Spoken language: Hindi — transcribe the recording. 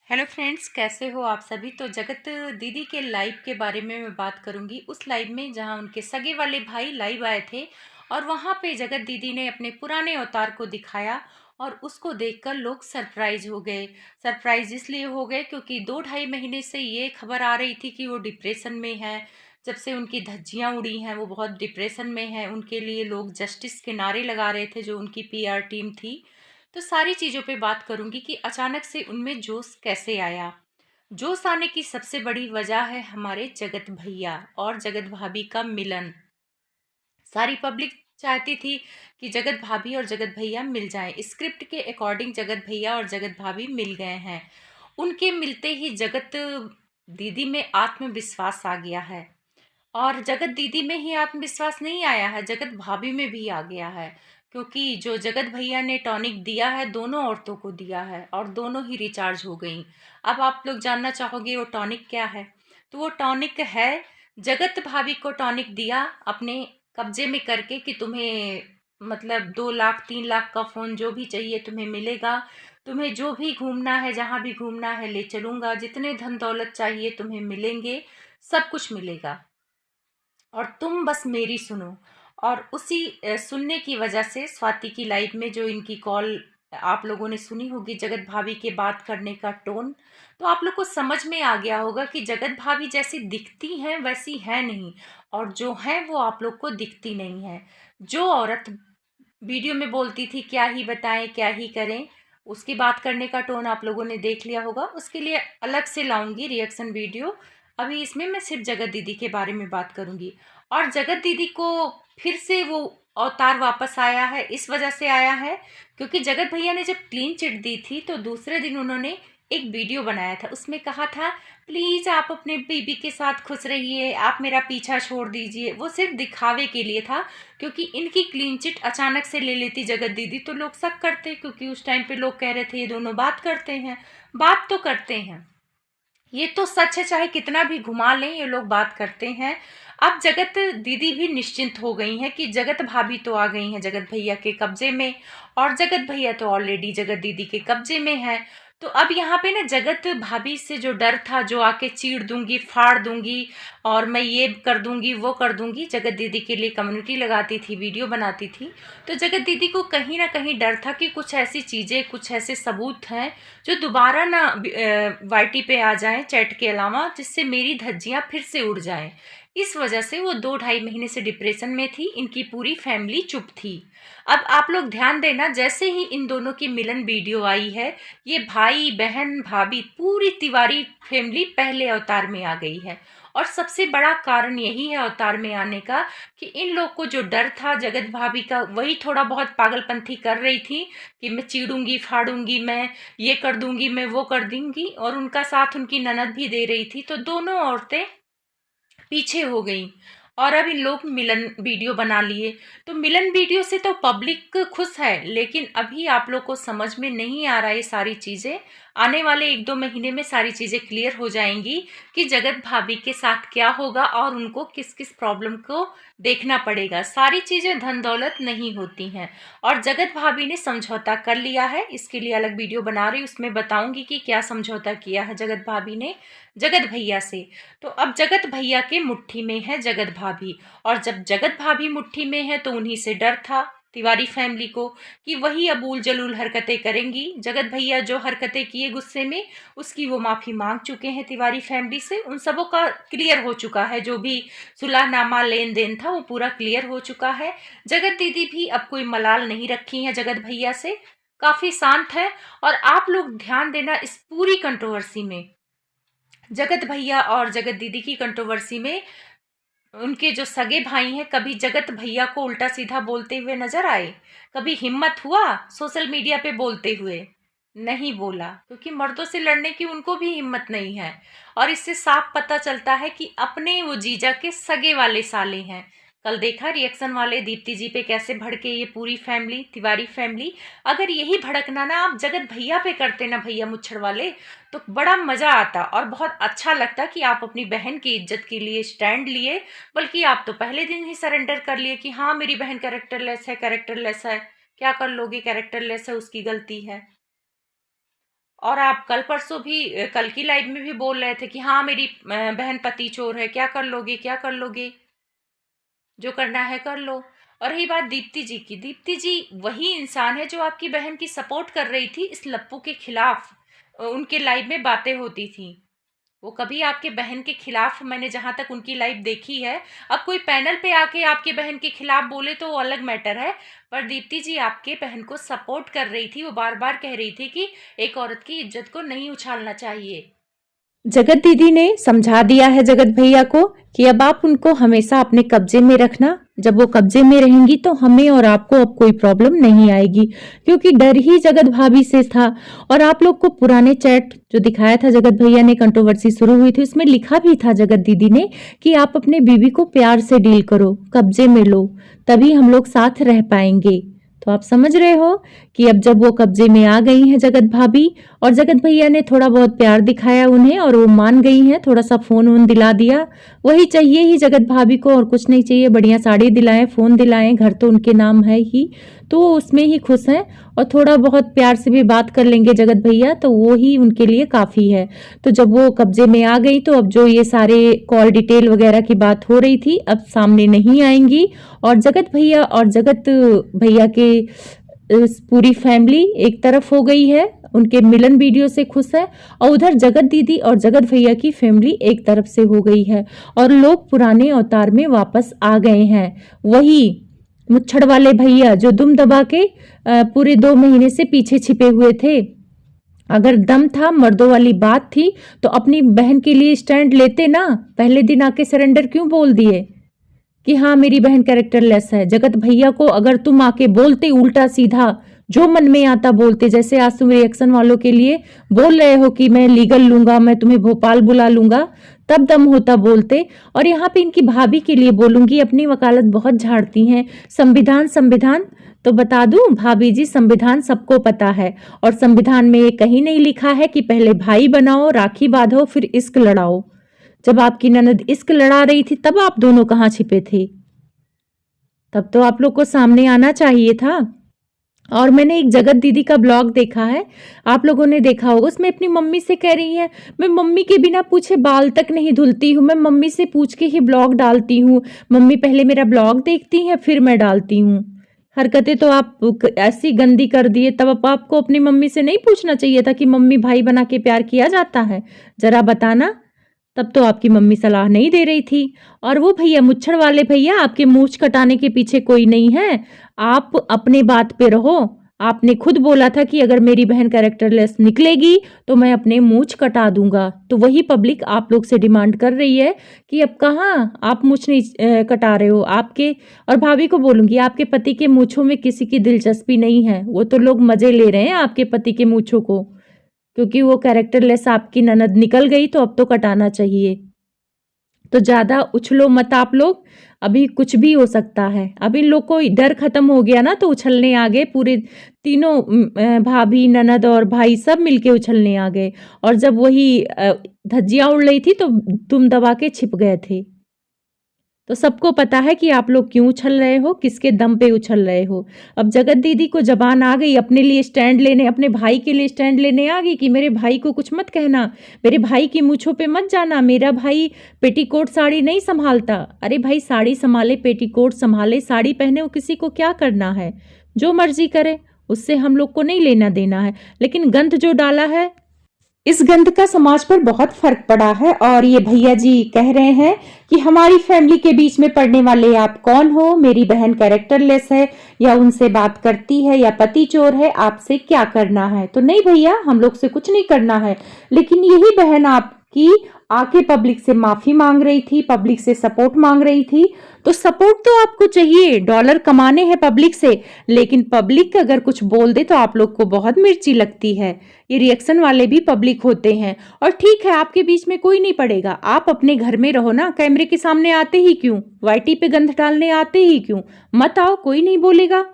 हेलो फ्रेंड्स, कैसे हो आप सभी। तो जगत दीदी के लाइव के बारे में मैं बात करूंगी। उस लाइव में जहां उनके सगे वाले भाई लाइव आए थे और वहां पे जगत दीदी ने अपने पुराने अवतार को दिखाया और उसको देखकर लोग सरप्राइज हो गए। सरप्राइज इसलिए हो गए क्योंकि 2-2.5 महीने से ये खबर आ रही थी कि वो डिप्रेशन में है। जब से उनकी धज्जियां उड़ी हैं वो बहुत डिप्रेशन में है। उनके लिए लोग जस्टिस के नारे लगा रहे थे, जो उनकी पीआर टीम थी। तो सारी चीज़ों पे बात करूंगी कि अचानक से उनमें जोश कैसे आया। जोश आने की सबसे बड़ी वजह है हमारे जगत भैया और जगत भाभी का मिलन। सारी पब्लिक चाहती थी कि जगत भाभी और जगत भैया मिल जाएं। स्क्रिप्ट के अकॉर्डिंग जगत भैया और जगत भाभी मिल गए हैं। उनके मिलते ही जगत दीदी में आत्मविश्वास आ गया है। और जगत दीदी में ही आत्मविश्वास नहीं आया है, जगत भाभी में भी आ गया है। क्योंकि जो जगत भैया ने टॉनिक दिया है, दोनों औरतों को दिया है और दोनों ही रिचार्ज हो गई। अब आप लोग जानना चाहोगे वो टॉनिक क्या है। तो वो टॉनिक है, जगत भाभी को टॉनिक दिया अपने कब्जे में करके कि तुम्हें मतलब 2 लाख 3 लाख का फोन जो भी चाहिए तुम्हें मिलेगा। तुम्हें जो भी घूमना है, जहाँ भी घूमना है ले चलूंगा। जितने धन दौलत चाहिए तुम्हें मिलेंगे, सब कुछ मिलेगा और तुम बस मेरी सुनो। और उसी सुनने की वजह से स्वाति की लाइफ में जो इनकी कॉल आप लोगों ने सुनी होगी, जगत भाभी के बात करने का टोन, तो आप लोग को समझ में आ गया होगा कि जगत भाभी जैसी दिखती हैं वैसी है नहीं, और जो है वो आप लोग को दिखती नहीं है। जो औरत वीडियो में बोलती थी क्या ही बताएं क्या ही करें, उसकी बात करने का टोन आप लोगों ने देख लिया होगा। उसके लिए अलग से लाऊंगी रिएक्शन वीडियो। अभी इसमें मैं सिर्फ जगत दीदी के बारे में बात करूंगी। और जगत दीदी को फिर से वो अवतार वापस आया है, इस वजह से आया है क्योंकि जगत भैया ने जब क्लीन चिट दी थी तो दूसरे दिन उन्होंने एक वीडियो बनाया था। उसमें कहा था प्लीज आप अपने बेबी के साथ खुश रहिए, आप मेरा पीछा छोड़ दीजिए। वो सिर्फ दिखावे के लिए था, क्योंकि इनकी क्लीन चिट अचानक से ले लेती जगत दीदी तो लोग शक करते, क्योंकि उस टाइम पे लोग कह रहे थे ये दोनों बात करते हैं। बात तो करते हैं, ये तो सच है, चाहे कितना भी घुमा लें ये लोग बात करते हैं। अब जगत दीदी भी निश्चिंत हो गई हैं कि जगत भाभी तो आ गई हैं जगत भैया के कब्जे में, और जगत भैया तो ऑलरेडी जगत दीदी के कब्जे में है। तो अब यहाँ पे ना जगत भाभी से जो डर था, जो आके चीड़ दूंगी फाड़ दूंगी और मैं ये कर दूंगी वो कर दूंगी, जगत दीदी के लिए कम्युनिटी लगाती थी, वीडियो बनाती थी, तो जगत दीदी को कहीं ना कहीं डर था कि कुछ ऐसी चीज़ें, कुछ ऐसे सबूत हैं जो दोबारा ना वाईटी पे आ जाएं चैट के अलावा, जिससे मेरी धज्जियां फिर से उड़ जाएं। इस वजह से वो 2-2.5 महीने से डिप्रेशन में थी। इनकी पूरी फैमिली चुप थी। अब आप लोग ध्यान देना, जैसे ही इन दोनों की मिलन वीडियो आई है, ये भाई बहन भाभी पूरी तिवारी फैमिली पहले अवतार में आ गई है। और सबसे बड़ा कारण यही है अवतार में आने का कि इन लोग को जो डर था जगत भाभी का, वही थोड़ा बहुत पागलपंथी कर रही थी कि मैं चीड़ूंगी फाड़ूंगी, मैं ये कर दूंगी, मैं वो कर दूंगी, और उनका साथ उनकी ननद भी दे रही थी, तो दोनों औरतें पीछे हो गई। और अब इन लोग मिलन वीडियो बना लिए। तो मिलन वीडियो से तो पब्लिक खुश है, लेकिन अभी आप लोग को समझ में नहीं आ रहा है सारी चीज़ें। आने वाले 1-2 महीने में सारी चीज़ें क्लियर हो जाएंगी कि जगत भाभी के साथ क्या होगा और उनको किस किस प्रॉब्लम को देखना पड़ेगा। सारी चीज़ें धन दौलत नहीं होती हैं। और जगत भाभी ने समझौता कर लिया है, इसके लिए अलग वीडियो बना रही हूँ, उसमें बताऊंगी कि क्या समझौता किया है जगत भाभी ने जगत भैया से। तो अब जगत भैया के मुट्ठी में है जगत भाभी, और जब जगत भाभी मुट्ठी में है तो उन्हीं से डर था तिवारी फैमिली को कि वही अबूल जलूल हरकतें करेंगी। जगत भैया जो हरकतें किए गुस्से में, उसकी वो माफ़ी मांग चुके हैं तिवारी फैमिली से। उन सबों का क्लियर हो चुका है, जो भी सुलहनामा लेन देन था वो पूरा क्लियर हो चुका है। जगत दीदी भी अब कोई मलाल नहीं रखी है जगत भैया से, काफ़ी शांत है। और आप लोग ध्यान देना इस पूरी कंट्रोवर्सी में, जगत भैया और जगत दीदी की कंट्रोवर्सी में उनके जो सगे भाई हैं, कभी जगत भैया को उल्टा सीधा बोलते हुए नजर आए? कभी हिम्मत हुआ सोशल मीडिया पे बोलते हुए? नहीं बोला, क्योंकि मर्दों से लड़ने की उनको भी हिम्मत नहीं है। और इससे साफ पता चलता है कि अपने वो जीजा के सगे वाले साले हैं। कल देखा रिएक्शन वाले दीप्ति जी पे कैसे भड़के ये पूरी फैमिली, तिवारी फैमिली। अगर यही भड़कना ना आप जगत भैया पे करते ना, भैया मुच्छड़ वाले, तो बड़ा मजा आता और बहुत अच्छा लगता कि आप अपनी बहन की इज्जत के लिए स्टैंड लिए। बल्कि आप तो पहले दिन ही सरेंडर कर लिए कि हाँ मेरी बहन कैरेक्टरलेस है, कैरेक्टरलेस है। क्या कर लोगे, कैरेक्टरलेस है, उसकी गलती है। और आप कल परसों भी कल की लाइव में भी बोल रहे थे कि हाँ मेरी बहन पति चोर है, क्या कर लोगे, क्या कर लोगे, जो करना है कर लो। और रही बात दीप्ति जी की, दीप्ति जी वही इंसान है जो आपकी बहन की सपोर्ट कर रही थी इस लप्पू के खिलाफ। उनके लाइव में बातें होती थी, वो कभी आपके बहन के खिलाफ, मैंने जहां तक उनकी लाइव देखी है। अब कोई पैनल पे आके आपके बहन के खिलाफ बोले तो वो अलग मैटर है, पर दीप्ति जी आपके बहन को सपोर्ट कर रही थी। वो बार बार कह रही थी कि एक औरत की इज्जत को नहीं उछालना चाहिए। जगत दीदी ने समझा दिया है जगत भैया को कि अब आप उनको हमेशा अपने कब्जे में रखना। जब वो कब्जे में रहेंगी तो हमें और आपको अब कोई प्रॉब्लम नहीं आएगी, क्योंकि डर ही जगत भाभी से था। और आप लोग को पुराने चैट जो दिखाया था जगत भैया ने, कंट्रोवर्सी शुरू हुई थी, उसमें लिखा भी था जगत दीदी ने कि आप अपने बीवी को प्यार से डील करो, कब्जे में लो, तभी हम लोग साथ रह पाएंगे। तो आप समझ रहे हो कि अब जब वो कब्जे में आ गई हैं जगत भाभी, और जगत भैया ने थोड़ा बहुत प्यार दिखाया उन्हें और वो मान गई हैं, थोड़ा सा फोन वोन दिला दिया, वही चाहिए ही जगत भाभी को, और कुछ नहीं चाहिए। बढ़िया साड़ी दिलाएं, फोन दिलाएं, घर तो उनके नाम है ही, तो वो उसमें ही खुश हैं। और थोड़ा बहुत प्यार से भी बात कर लेंगे जगत भैया तो वो ही उनके लिए काफ़ी है। तो जब वो कब्जे में आ गई तो अब जो ये सारे कॉल डिटेल वगैरह की बात हो रही थी अब सामने नहीं आएंगी। और जगत भैया और जगत भैया के पूरी फैमिली एक तरफ हो गई है, उनके मिलन वीडियो से खुश है। और उधर जगत दीदी और जगत भैया की फैमिली एक तरफ से हो गई है, और लोग पुराने अवतार में वापस आ गए हैं। वही मुच्छड़ वाले भैया जो दुम दबा के पूरे 2 महीने से पीछे छिपे हुए थे, अगर दम था, मर्दों वाली बात थी, तो अपनी बहन के लिए स्टैंड लेते ना। पहले दिन आके सरेंडर क्यों बोल दिए कि हाँ मेरी बहन कैरेक्टरलेस है। जगत भैया को अगर तुम आके बोलते उल्टा सीधा जो मन में आता बोलते, जैसे आज तुम रिएक्शन वालों के लिए बोल रहे हो कि मैं लीगल लूंगा, मैं तुम्हें भोपाल बुला लूंगा, तब दम होता बोलते। और यहाँ पे इनकी भाभी के लिए बोलूंगी, अपनी वकालत बहुत झाड़ती हैं। संविधान संविधान तो बता दूं भाभी जी, संविधान सबको पता है, और संविधान में ये कहीं नहीं लिखा है कि पहले भाई बनाओ, राखी बांधो, फिर इश्क लड़ाओ। जब आपकी ननद इश्क लड़ा रही थी तब आप दोनों कहाँ छिपे थे? तब तो आप लोग को सामने आना चाहिए था। और मैंने एक जगत दीदी का ब्लॉग देखा है, आप लोगों ने देखा होगा, उसमें अपनी मम्मी से कह रही हैं मैं मम्मी के बिना पूछे बाल तक नहीं धुलती हूँ, मैं मम्मी से पूछ के ही ब्लॉग डालती हूँ, मम्मी पहले मेरा ब्लॉग देखती हैं फिर मैं डालती हूँ। हरकतें तो आप ऐसी गंदी कर दिए, तब आपको अपनी मम्मी से नहीं पूछना चाहिए था कि मम्मी भाई बना के प्यार किया जाता है, जरा बताना। तब तो आपकी मम्मी सलाह नहीं दे रही थी। और वो भैया मुच्छड़ वाले भैया, आपके मूंछ कटाने के पीछे कोई नहीं है, आप अपने बात पे रहो। आपने खुद बोला था कि अगर मेरी बहन कैरेक्टरलेस निकलेगी तो मैं अपने मूंछ कटा दूंगा। तो वही पब्लिक आप लोग से डिमांड कर रही है कि अब कहाँ आप मूंछ नहीं कटा रहे हो। आपके, और भाभी को बोलूंगी, आपके पति के मूंछों में किसी की दिलचस्पी नहीं है, वो तो लोग मजे ले रहे हैं आपके पति के मूंछों को, क्योंकि वो कैरेक्टरलेस आपकी ननद निकल गई तो अब तो कटाना चाहिए। तो ज्यादा उछलो मत आप लोग, अभी कुछ भी हो सकता है। अब इन लोग को डर खत्म हो गया ना, तो उछलने आ गए पूरे तीनों, भाभी ननद और भाई सब मिलके उछलने आ गए। और जब वही धज्जियां उड़ रही थी तो तुम दबा के छिप गए थे। तो सबको पता है कि आप लोग क्यों उछल रहे हो, किसके दम पे उछल रहे हो। अब जगत दीदी को जबान आ गई अपने लिए स्टैंड लेने, अपने भाई के लिए स्टैंड लेने आ गई कि मेरे भाई को कुछ मत कहना, मेरे भाई की मूछों पे मत जाना, मेरा भाई पेटीकोट साड़ी नहीं संभालता। अरे भाई साड़ी संभाले, पेटीकोट संभाले, साड़ी पहने, वो किसी को क्या करना है, जो मर्जी करे, उससे हम लोग को नहीं लेना देना है। लेकिन गंध जो डाला है, इस गंध का समाज पर बहुत फर्क पड़ा है। और ये भैया जी कह रहे हैं कि हमारी फैमिली के बीच में पड़ने वाले आप कौन हो, मेरी बहन कैरेक्टरलेस है या उनसे बात करती है या पति चोर है, आपसे क्या करना है। तो नहीं भैया, हम लोग से कुछ नहीं करना है। लेकिन यही बहन आपकी आके पब्लिक से माफी मांग रही थी, पब्लिक से सपोर्ट मांग रही थी। तो सपोर्ट तो आपको चाहिए, डॉलर कमाने हैं पब्लिक से, लेकिन पब्लिक अगर कुछ बोल दे तो आप लोग को बहुत मिर्ची लगती है। ये रिएक्शन वाले भी पब्लिक होते हैं। और ठीक है, आपके बीच में कोई नहीं पड़ेगा, आप अपने घर में रहो ना, कैमरे के सामने आते ही क्यों, वाईटी पे गंध डालने आते ही क्यों, मत आओ, कोई नहीं बोलेगा।